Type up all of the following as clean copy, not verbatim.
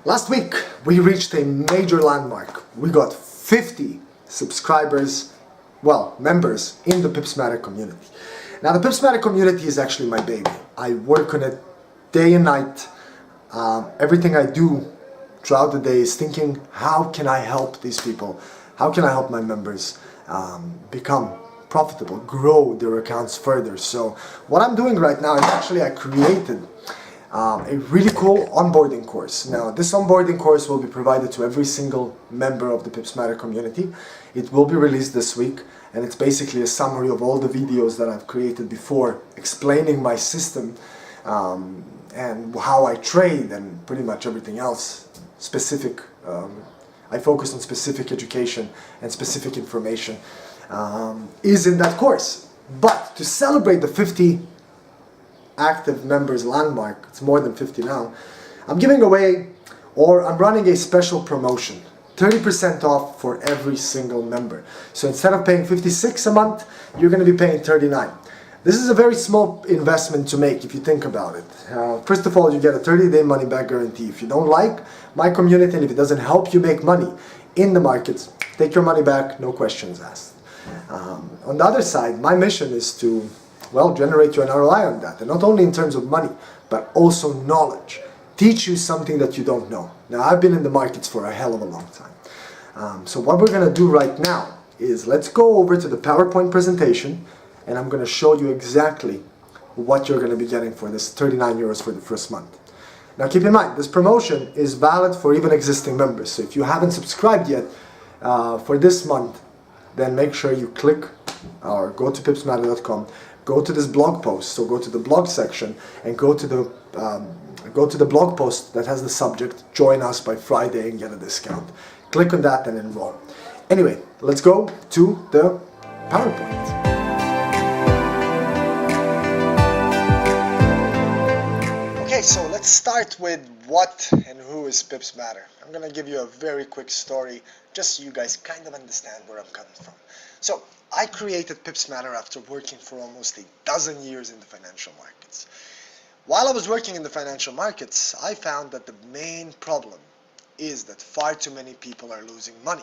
Last week, we reached a major landmark. We got 50 subscribers, well, members in the PipsMatter community. Now, the PipsMatter community is actually my baby. I work on it day and night. Everything I do throughout the day is thinking, how can I help these people? How can I help my members become profitable, grow their accounts further? So what I'm doing right now is actually I created a really cool onboarding course. Now, this onboarding course will be provided to every single member of the PipsMatter community. It will be released this week, and it's basically a summary of all the videos that I've created before, explaining my system and how I trade and pretty much everything else specific. I focus on specific education and specific information is in that course. But to celebrate the 50 active members landmark, it's more than 50 now, I'm giving away, or I'm running a special promotion, 30% off for every single member. So instead of paying 56 a month, you're going to be paying 39. This is a very small investment to make if you think about it. First of all, you get a 30-day money-back guarantee. If you don't like my community and if it doesn't help you make money in the markets, take your money back, no questions asked. On the other side, my mission is to, well, generate you an ROI on that, and not only in terms of money, but also knowledge. Teach you something that you don't know. Now, I've been in the markets for a hell of a long time. So what we're going to do right now is let's go over to the PowerPoint presentation, and I'm going to show you exactly what you're going to be getting for this 39 euros for the first month. Now, keep in mind, this promotion is valid for even existing members. So if you haven't subscribed yet for this month, then make sure you click or go to pipsmatter.com, go to this blog post, so go to the blog section and go to the blog post that has the subject, join us by Friday and get a discount. Click on that and enroll. Anyway, let's go to the PowerPoint. Okay, so let's start with what and who is PipsMatter. I'm going to give you a very quick story just so you guys kind of understand where I'm coming from. So, I created PipsMatter after working for almost a dozen years in the financial markets. While I was working in the financial markets, I found that the main problem is that far too many people are losing money.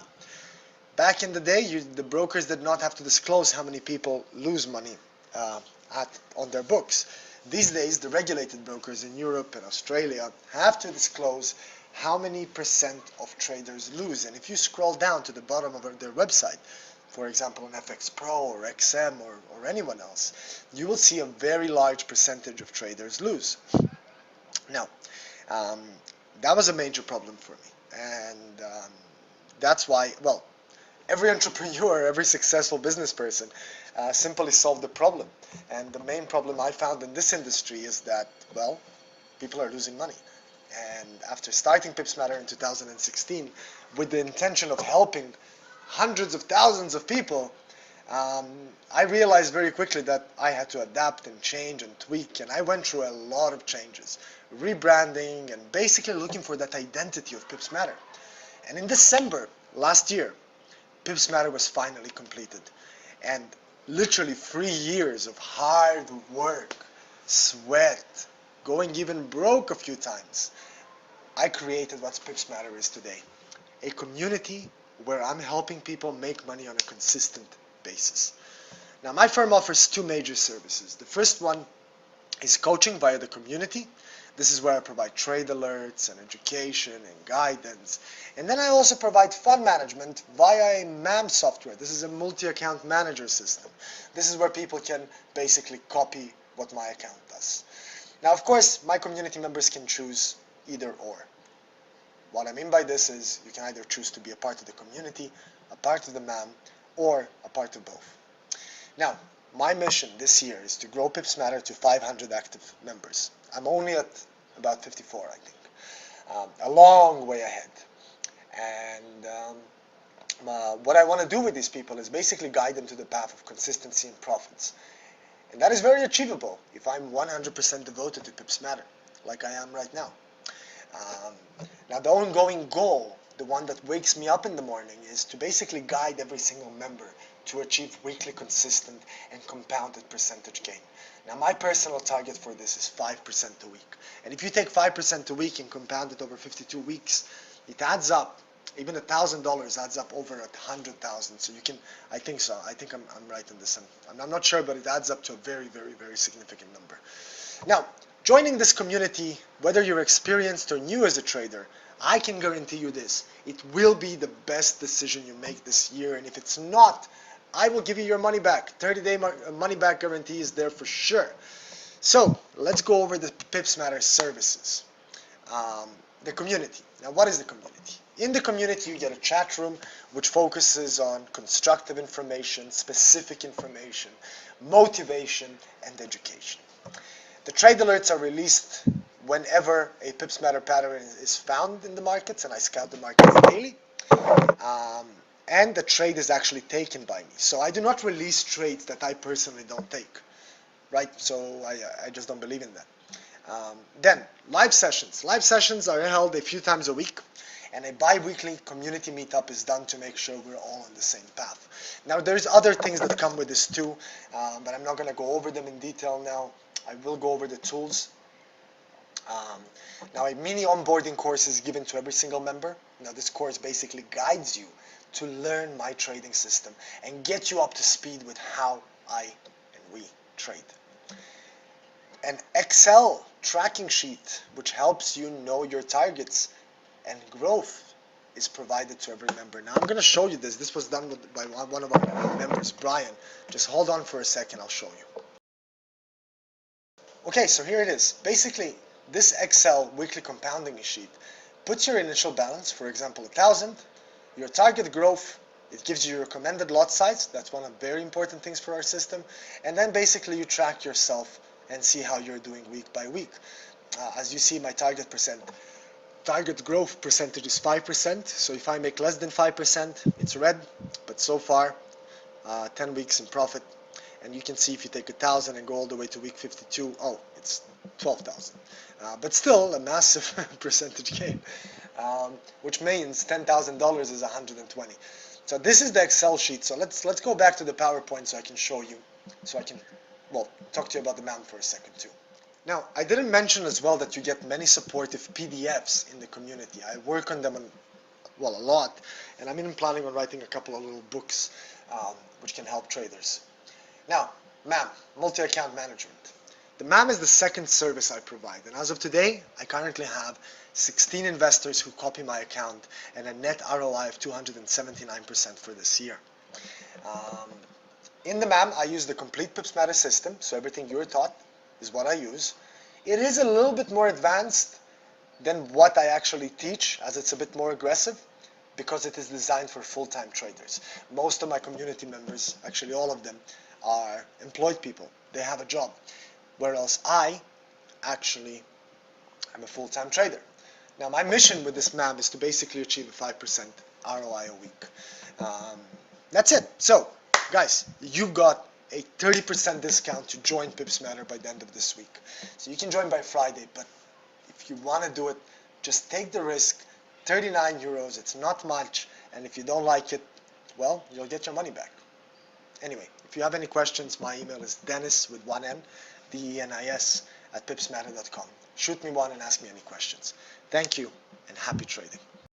Back in the day, the brokers did not have to disclose how many people lose money on their books. These days, the regulated brokers in Europe and Australia have to disclose how many percent of traders lose. And if you scroll down to the bottom of their website, for example on FX Pro or XM or anyone else, you will see a very large percentage of traders lose. Now, that was a major problem for me. And that's why, well, every entrepreneur, every successful business person simply solved the problem. And the main problem I found in this industry is that, well, people are losing money. And after starting PipsMatter in 2016 with the intention of helping hundreds of thousands of people, I realized very quickly that I had to adapt and change and tweak, and I went through a lot of changes, rebranding and basically looking for that identity of PipsMatter. And in December last year, PipsMatter was finally completed, and literally 3 years of hard work, sweat, going even broke a few times, I created what PipsMatter is today. A community where I'm helping people make money on a consistent basis. Now, my firm offers two major services. The first one is coaching via the community. This is where I provide trade alerts and education and guidance. And then I also provide fund management via a MAM software. This is a multi-account manager system. This is where people can basically copy what my account does. Now, of course, my community members can choose either or. What I mean by this is you can either choose to be a part of the community, a part of the MAM, or a part of both. Now, my mission this year is to grow PipsMatter to 500 active members. I'm only at about 54, I think. A long way ahead. And what I want to do with these people is basically guide them to the path of consistency and profits. And that is very achievable if I'm 100% devoted to PipsMatter, like I am right now. Now, the ongoing goal, the one that wakes me up in the morning, is to basically guide every single member to achieve weekly consistent and compounded percentage gain. Now my personal target for this is 5% a week. And if you take 5% a week and compound it over 52 weeks, it adds up. Even $1,000 adds up over 100,000. So you can, I think so. I think I'm right in this. I'm not sure, but it adds up to a very, very, very significant number. Now, joining this community, whether you're experienced or new as a trader, I can guarantee you this. It will be the best decision you make this year. And if it's not, I will give you your money back. 30-day money back guarantee is there for sure. So let's go over the PipsMatter services. The community. Now, what is the community? In the community, you get a chat room which focuses on constructive information, specific information, motivation, and education. The trade alerts are released whenever a PipsMatter pattern is found in the markets, and I scout the markets daily. And the trade is actually taken by me. So I do not release trades that I personally don't take, right? So I just don't believe in that. Then, live sessions. Live sessions are held a few times a week, and a bi-weekly community meetup is done to make sure we're all on the same path. Now, there's other things that come with this too, but I'm not going to go over them in detail now. I will go over the tools. Now, a mini onboarding course is given to every single member. Now, this course basically guides you to learn my trading system and get you up to speed with how I and we trade. An Excel tracking sheet which helps you know your targets and growth is provided to every member. Now I'm going to show you this. This was done by one of our members, Brian. Just hold on for a second, I'll show you. Okay, so here it is. Basically, this Excel weekly compounding sheet puts your initial balance, for example 1,000, your target growth, it gives you your recommended lot size. That's one of the very important things for our system. And then basically you track yourself and see how you're doing week by week. As you see, my target growth percentage is 5%. So if I make less than 5%, it's red. But so far, 10 weeks in profit. And you can see if you take 1,000 and go all the way to week 52, oh, it's 12,000. But still a massive percentage gain, which means $10,000 is 120. So this is the Excel sheet. So let's go back to the PowerPoint so I can show you, so I can, well, talk to you about the MAM for a second too. Now, I didn't mention as well that you get many supportive PDFs in the community. I work on them a lot, and I'm even planning on writing a couple of little books which can help traders. Now, MAM, multi-account management. The MAM is the second service I provide, and as of today, I currently have 16 investors who copy my account and a net ROI of 279% for this year. In the MAM, I use the complete PipsMatter system, so everything you're taught is what I use. It is a little bit more advanced than what I actually teach, as it's a bit more aggressive, because it is designed for full-time traders. Most of my community members, actually all of them, are employed people. They have a job. Whereas I actually am a full-time trader. Now my mission with this MAM is to basically achieve a 5% ROI a week. That's it. So guys, you've got a 30% discount to join PipsMatter by the end of this week. So you can join by Friday, but if you want to do it, just take the risk. 39 euros, it's not much, and if you don't like it, well, you'll get your money back. Anyway, if you have any questions, my email is Dennis with one N, DENIS @pipsmatter.com. Shoot me one and ask me any questions. Thank you, and happy trading.